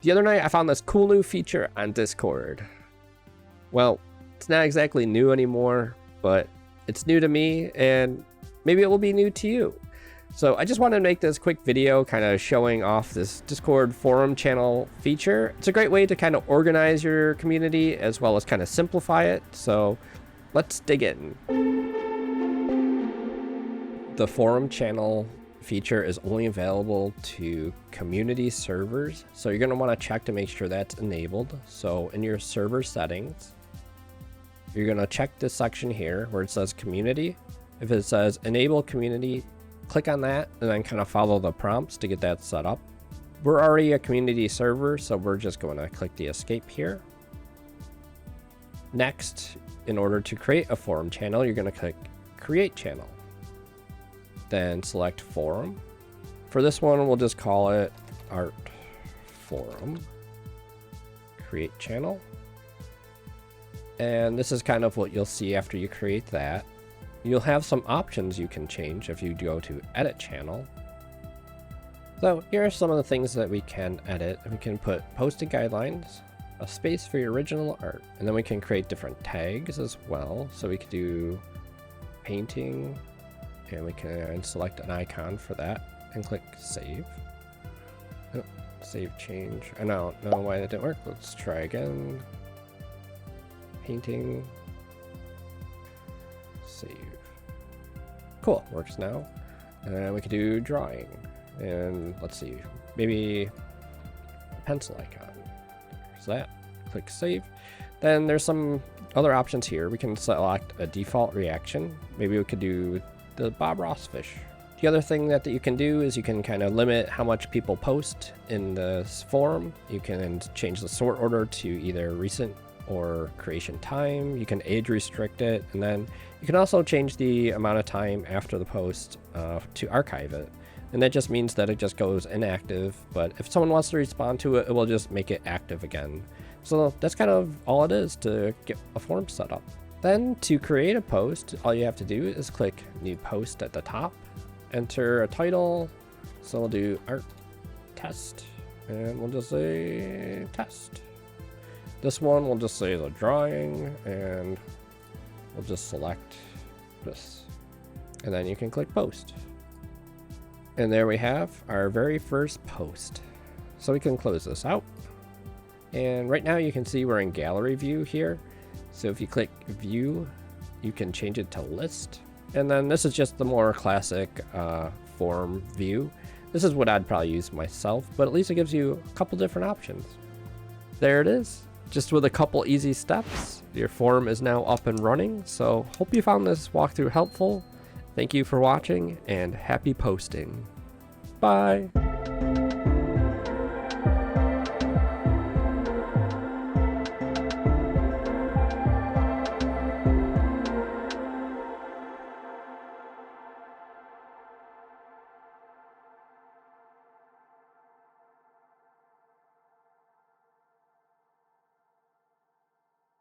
The other night I found this cool new feature on Discord. Well, it's not exactly new anymore, but it's new to me and maybe it will be new to you. So I just wanted to make this quick video kind of showing off this Discord forum channel feature. It's a great way to kind of organize your community as well as kind of simplify it. So let's dig in. The forum channel feature is only available to community servers. So you're going to want to check to make sure that's enabled. So in your server settings, you're going to check this section here where it says community. If it says enable community, click on that and then kind of follow the prompts to get that set up. We're already a community server, so we're just going to click the escape here. Next, in order to create a forum channel, you're going to click create channel. Then select forum. For this one, we'll just call it art forum. Create channel. And this is kind of what you'll see after you create that. You'll have some options you can change if you go to edit channel. So here are some of the things that we can edit. We can put posted guidelines, a space for your original art, and then we can create different tags as well. So we could do painting, and we can select an icon for that and click save. Oh, save change. I don't know why that didn't work. Let's try again. Painting. Save. Cool, works now. And we could do drawing. And let's see, maybe a pencil icon. There's that. Click save. Then there's some other options here. We can select a default reaction. Maybe we could do the Bob Ross fish. The other thing that you can do is you can kind of limit how much people post in this forum. You can change the sort order to either recent or creation time. You can age restrict it, and then you can also change the amount of time after the post to archive it. And that just means that it just goes inactive, but if someone wants to respond to it, it will just make it active again. So that's kind of all it is to get a form set up. Then to create a post, all you have to do is click new post at the top, enter a title. So we'll do art test, and we'll just say test. This one we'll just say the drawing, and we'll just select this. And then you can click post. And there we have our very first post. So we can close this out. And right now you can see we're in gallery view here. So if you click view, you can change it to list. And then this is just the more classic form view. This is what I'd probably use myself, but at least it gives you a couple different options. There it is. Just with a couple easy steps, your form is now up and running. So hope you found this walkthrough helpful. Thank you for watching and happy posting. Bye.